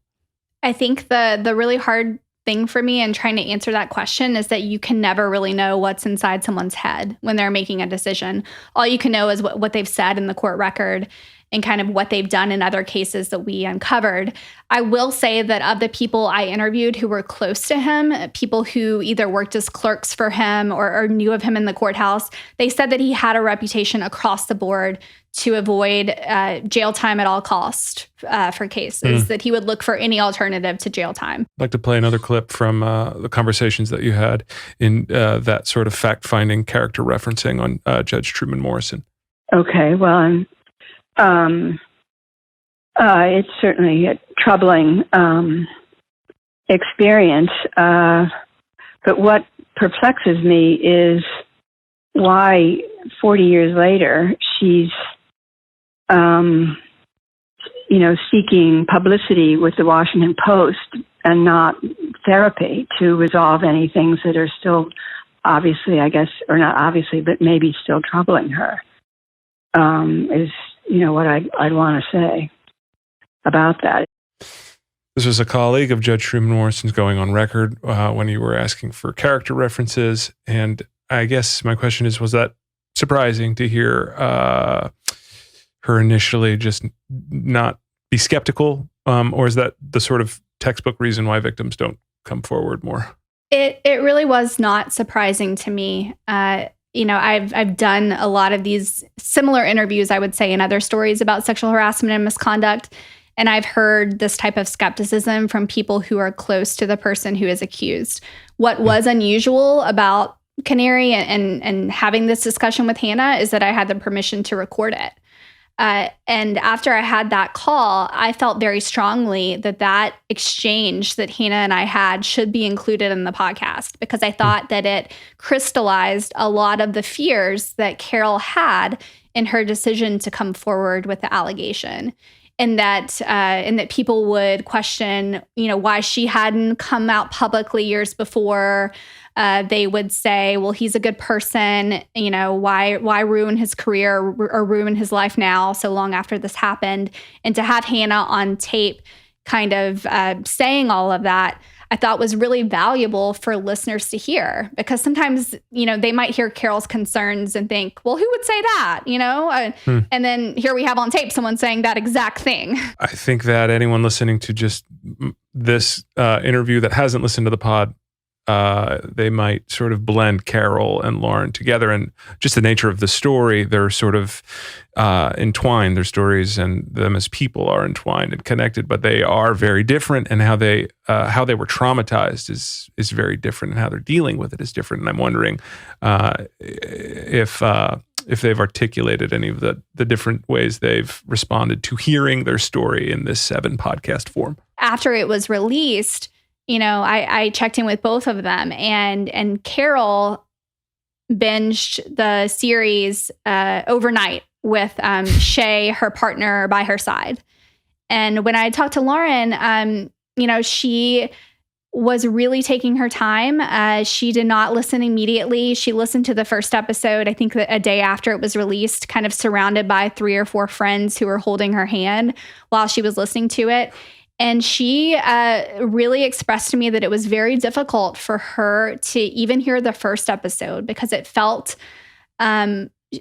I think the really hard thing for me in trying to answer that question is that you can never really know what's inside someone's head when they're making a decision. All you can know is what they've said in the court record and kind of what they've done in other cases that we uncovered. I will say that of the people I interviewed who were close to him, people who either worked as clerks for him or knew of him in the courthouse, they said that he had a reputation across the board to avoid jail time at all cost for cases, that he would look for any alternative to jail time. I'd like to play another clip from the conversations that you had in that sort of fact-finding character referencing on Judge Truman Morrison. Okay, well, it's certainly troubling experience. But what perplexes me is why 40 years later she's, seeking publicity with the Washington Post and not therapy to resolve any things that are still obviously, I guess, or not obviously, but maybe still troubling her, is, what I'd want to say about that. This was a colleague of Judge Truman Morrison's going on record when you were asking for character references. And I guess my question is, was that surprising to hear her initially just not be skeptical? Or is that the sort of textbook reason why victims don't come forward more? It really was not surprising to me. I've done a lot of these similar interviews, I would say, in other stories about sexual harassment and misconduct. And I've heard this type of skepticism from people who are close to the person who is accused. What was unusual about Canary and having this discussion with Hannah is that I had the permission to record it. And after I had that call, I felt very strongly that exchange that Hannah and I had should be included in the podcast, because I thought that it crystallized a lot of the fears that Carol had in her decision to come forward with the allegation. And that people would question, why she hadn't come out publicly years before. They would say, well, he's a good person. Why ruin his career or ruin his life now, so long after this happened? And to have Hannah on tape kind of saying all of that, I thought was really valuable for listeners to hear, because sometimes, they might hear Carol's concerns and think, well, who would say that? And then here we have on tape someone saying that exact thing. I think that anyone listening to just this interview that hasn't listened to the pod, they might sort of blend Carol and Lauren together, and just the nature of the story, they're sort of entwined. Their stories and them as people are entwined and connected, but they are very different, and how they were traumatized is very different, and how they're dealing with it is different. And I'm wondering if they've articulated any of the different ways they've responded to hearing their story in this 7 podcast form. After it was released, I checked in with both of them, and Carol binged the series overnight with Shay, her partner, by her side. And when I talked to Lauren, she was really taking her time. She did not listen immediately. She listened to the first episode, I think a day after it was released, kind of surrounded by 3 or 4 friends who were holding her hand while she was listening to it. And she really expressed to me that it was very difficult for her to even hear the first episode, because it felt,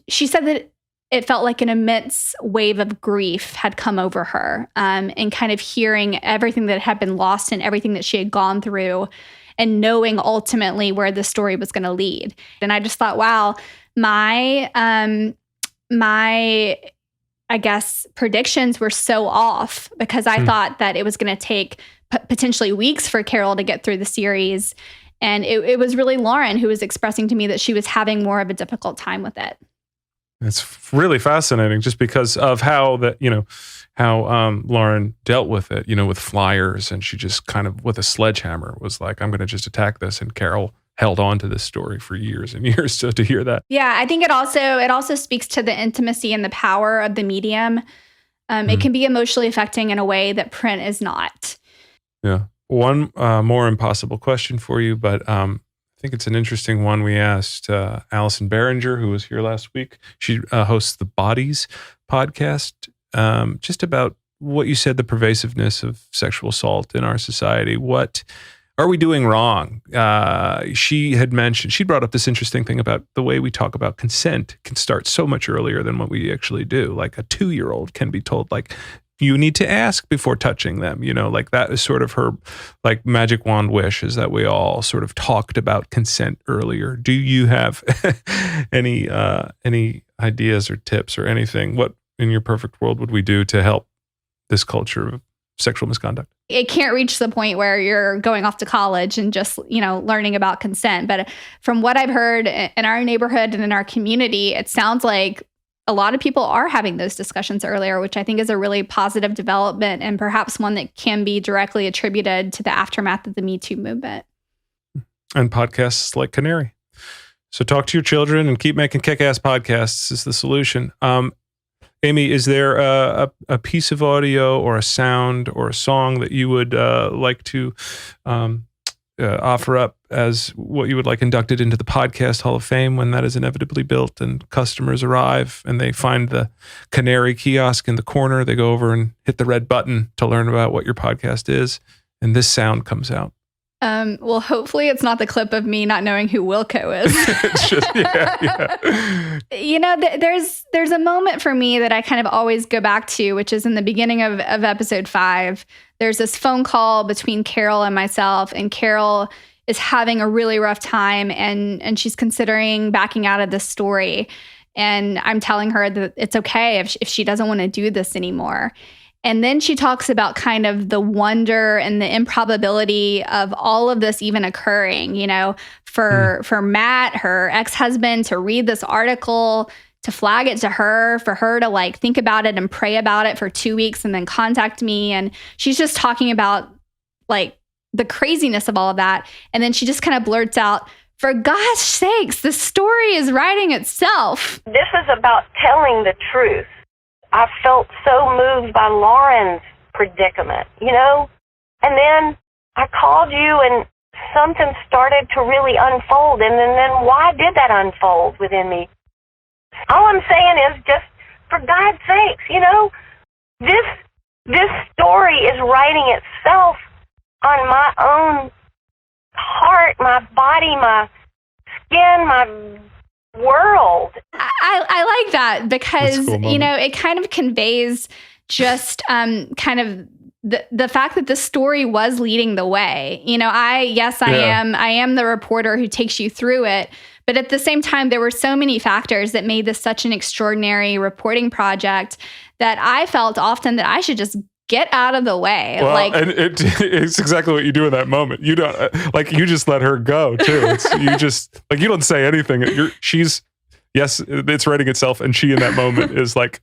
she said that it felt like an immense wave of grief had come over her, and kind of hearing everything that had been lost and everything that she had gone through, and knowing ultimately where the story was going to lead. And I just thought, wow, my I guess predictions were so off, because I thought that it was going to take potentially weeks for Carol to get through the series. And it was really Lauren who was expressing to me that she was having more of a difficult time with it. It's really fascinating, just because of how Lauren dealt with it, with flyers, and she just kind of with a sledgehammer was like, I'm going to just attack this. And Carol held on to this story for years and years. So to hear that. Yeah, I think it also speaks to the intimacy and the power of the medium. It can be emotionally affecting in a way that print is not. Yeah. One more impossible question for you, but I think it's an interesting one. We asked Allison Behringer, who was here last week. She hosts the Bodies podcast, just about what you said, the pervasiveness of sexual assault in our society. What are we doing wrong? She had mentioned, she brought up this interesting thing about the way we talk about consent can start so much earlier than what we actually do. Like a 2-year-old can be told, like, you need to ask before touching them. Like that is sort of her like magic wand wish, is that we all sort of talked about consent earlier. Do you have any ideas or tips or anything? What in your perfect world would we do to help this culture of sexual misconduct? It can't reach the point where you're going off to college and just, learning about consent. But from what I've heard in our neighborhood and in our community, it sounds like a lot of people are having those discussions earlier, which I think is a really positive development and perhaps one that can be directly attributed to the aftermath of the Me Too movement. And podcasts like Canary. So talk to your children and keep making kick-ass podcasts is the solution. Amy, is there a piece of audio or a sound or a song that you would like to offer up as what you would like inducted into the Podcast Hall of Fame when that is inevitably built and customers arrive and they find the Canary kiosk in the corner? They go over and hit the red button to learn about what your podcast is, and this sound comes out. Well, hopefully it's not the clip of me not knowing who Wilco is. It's just, yeah. You know, there's a moment for me that I kind of always go back to, which is in the beginning of episode 5. There's this phone call between Carol and myself, and Carol is having a really rough time, and she's considering backing out of this story. And I'm telling her that it's okay if she doesn't want to do this anymore. And then she talks about kind of the wonder and the improbability of all of this even occurring, you know, for Matt, her ex-husband, to read this article, to flag it to her, for her to like think about it and pray about it for 2 weeks and then contact me. And she's just talking about like the craziness of all of that. And then she just kind of blurts out, "For God's sakes, the story is writing itself." This is about telling the truth. I felt so moved by Lauren's predicament, you know? And then I called you and something started to really unfold. And then why did that unfold within me? All I'm saying is just, for God's sakes, you know, this story is writing itself on my own heart, my body, my skin, my world. I like that because, cool, you know, it kind of conveys just kind of the fact that the story was leading the way. You know, I am the reporter who takes you through it. But at the same time, there were so many factors that made this such an extraordinary reporting project that I felt often that I should just get out of the way. Well, and it's exactly what you do in that moment. You don't you just let her go too. You just you don't say anything. It's writing itself, and she in that moment is like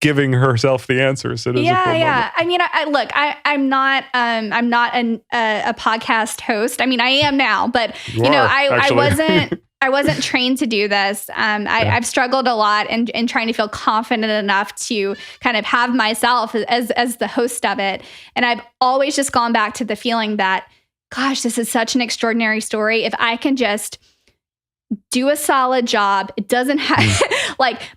giving herself the answers. It is a cool moment. I mean, I'm not a podcast host. I mean, I am now, but I wasn't trained to do this. I've struggled a lot in trying to feel confident enough to kind of have myself as the host of it. And I've always just gone back to the feeling that, gosh, this is such an extraordinary story. If I can just do a solid job, it doesn't have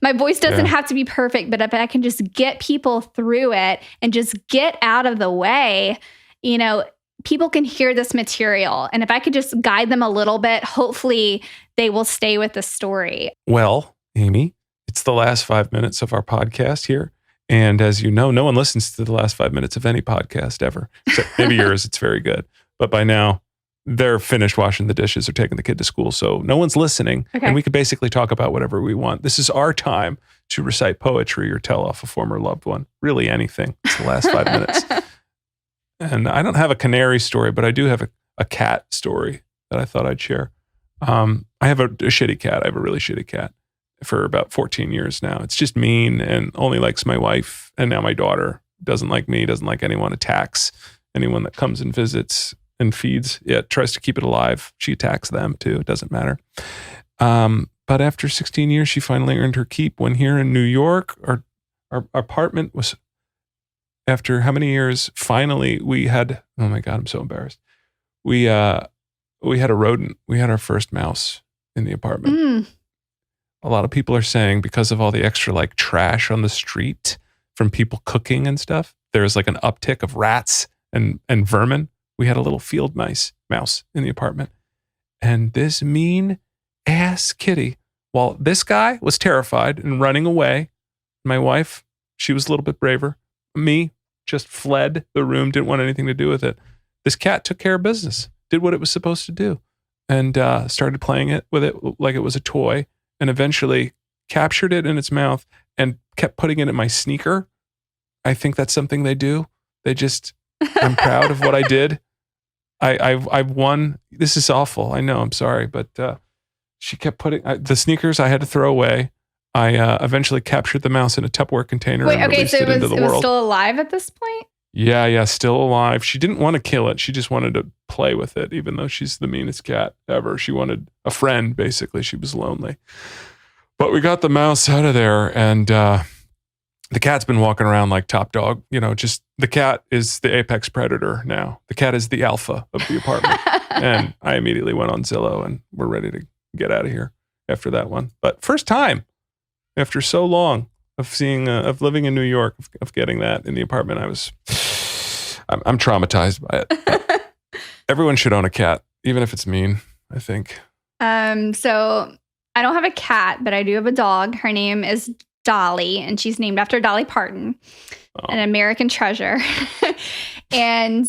my voice doesn't have to be perfect, but if I can just get people through it and just get out of the way, you know, people can hear this material. And if I could just guide them a little bit, hopefully they will stay with the story. Well, Amy, it's the last 5 minutes of our podcast here. And as you know, no one listens to the last 5 minutes of any podcast ever. Except maybe yours, it's very good. But by now, they're finished washing the dishes or taking the kid to school. So no one's listening. Okay. And we could basically talk about whatever we want. This is our time to recite poetry or tell off a former loved one. Really anything. It's the last 5 minutes. And I don't have a canary story, but I do have a cat story that I thought I'd share. I have a shitty cat. I have a really shitty cat for about 14 years now. It's just mean and only likes my wife. And now my daughter doesn't like me, doesn't like anyone, attacks anyone that comes and visits and feeds it, tries to keep it alive. She attacks them too. It doesn't matter. But after 16 years, she finally earned her keep when here in New York, our apartment was, after how many years, finally we had, oh my God, I'm so embarrassed. We had a rodent. We had our first mouse in the apartment. A lot of people are saying because of all the extra trash on the street from people cooking and stuff, there's an uptick of rats and vermin. We had a little field mouse in the apartment. And this mean ass kitty, while this guy was terrified and running away, my wife, she was a little bit braver. Me, just fled the room, didn't want anything to do with it. This cat took care of business, did what it was supposed to do, and started playing with it like it was a toy, and eventually captured it in its mouth and kept putting it in my sneaker. I think that's something they do. I'm proud of what I did. I've won. This is awful. I know. I'm sorry, but she kept putting the sneakers I had to throw away. I eventually captured the mouse in a Tupperware container and released so it into the it world. was still alive at this point? Yeah, still alive. She didn't want to kill it. She just wanted to play with it, even though she's the meanest cat ever. She wanted a friend, basically. She was lonely. But we got the mouse out of there, and the cat's been walking around like top dog. Just the cat is the apex predator now. The cat is the alpha of the apartment. And I immediately went on Zillow, and we're ready to get out of here after that one. But first time after so long of living in New York, of getting that in the apartment, I'm traumatized by it. Everyone should own a cat, even if it's mean, I think. So I don't have a cat, but I do have a dog. Her name is Dolly, and she's named after Dolly Parton, an American treasure. And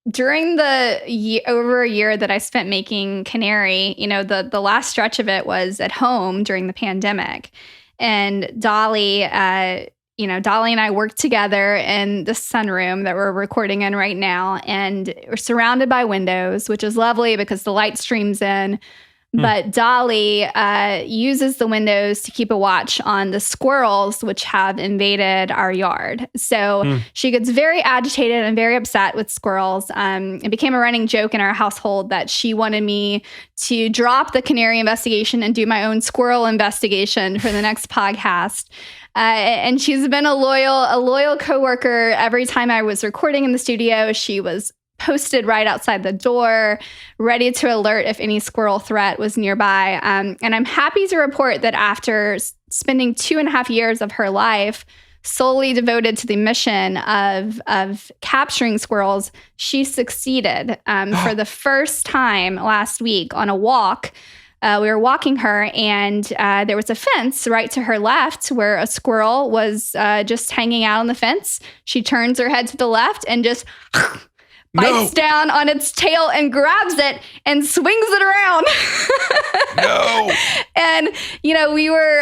during over a year that I spent making Canary, the last stretch of it was at home during the pandemic. And Dolly, Dolly and I worked together in the sunroom that we're recording in right now. And we're surrounded by windows, which is lovely because the light streams in. But Dolly uses the windows to keep a watch on the squirrels, which have invaded our yard. So she gets very agitated and very upset with squirrels. It became a running joke in our household that she wanted me to drop the Canary investigation and do my own squirrel investigation for the next podcast. And she's been a loyal coworker. Every time I was recording in the studio, she was posted right outside the door, ready to alert if any squirrel threat was nearby. And I'm happy to report that after spending 2.5 years of her life solely devoted to the mission of capturing squirrels, she succeeded. For the first time last week on a walk, we were walking her, and there was a fence right to her left where a squirrel was just hanging out on the fence. She turns her head to the left and just bites down on its tail and grabs it and swings it around. No. And, we were...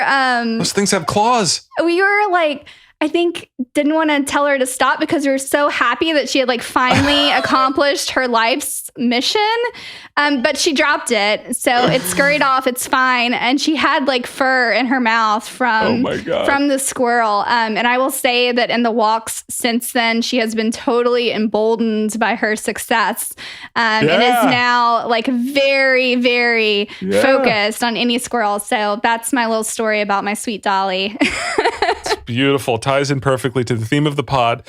those things have claws. We were like... I think didn't want to tell her to stop because we were so happy that she had finally accomplished her life's mission. But she dropped it. So it scurried off. It's fine. And she had fur in her mouth from the squirrel. And I will say that in the walks since then, she has been totally emboldened by her success. And is now very, very focused on any squirrel. So that's my little story about my sweet Dolly. It's beautiful. Ties in perfectly to the theme of the pod.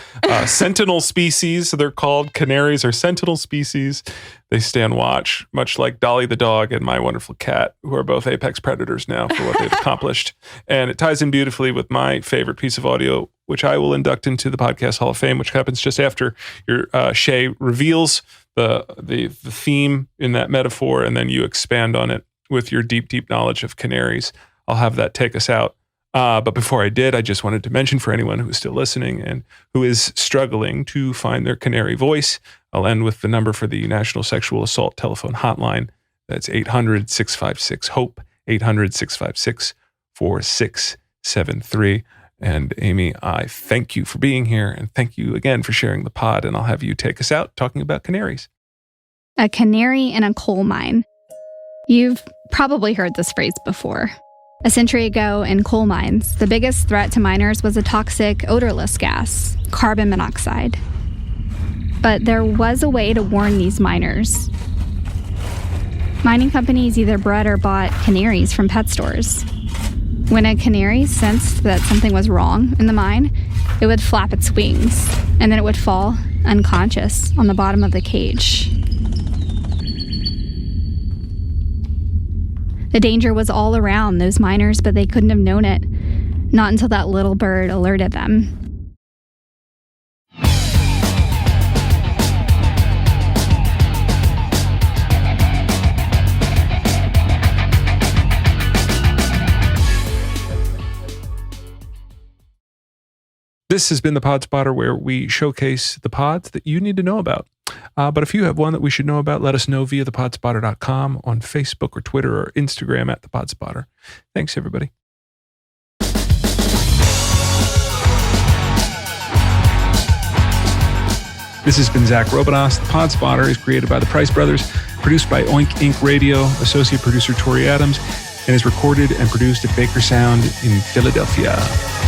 Sentinel species, they're called. Canaries are sentinel species. They stand watch, much like Dolly the dog and my wonderful cat, who are both apex predators now for what they've accomplished. And it ties in beautifully with my favorite piece of audio, which I will induct into the Podcast Hall of Fame, which happens just after your Shay reveals the theme in that metaphor, and then you expand on it with your deep, deep knowledge of canaries. I'll have that take us out. But before I did, I just wanted to mention for anyone who is still listening and who is struggling to find their canary voice, I'll end with the number for the National Sexual Assault Telephone Hotline. That's 800-656-HOPE, 800-656-4673. And Amy, I thank you for being here, and thank you again for sharing the pod, and I'll have you take us out talking about canaries. A canary in a coal mine. You've probably heard this phrase before. A century ago in coal mines, the biggest threat to miners was a toxic, odorless gas, carbon monoxide. But there was a way to warn these miners. Mining companies either bred or bought canaries from pet stores. When a canary sensed that something was wrong in the mine, it would flap its wings, and then it would fall unconscious on the bottom of the cage. The danger was all around those miners, but they couldn't have known it, not until that little bird alerted them. This has been the Pod Spotter, where we showcase the pods that you need to know about. But if you have one that we should know about, let us know via thepodspotter.com, on Facebook or Twitter or Instagram at thepodspotter. Thanks, everybody. This has been Zach Robinos. The Pod Spotter is created by the Price Brothers, produced by Oink Inc. Radio, associate producer Tori Adams. and is recorded and produced at Baker Sound in Philadelphia.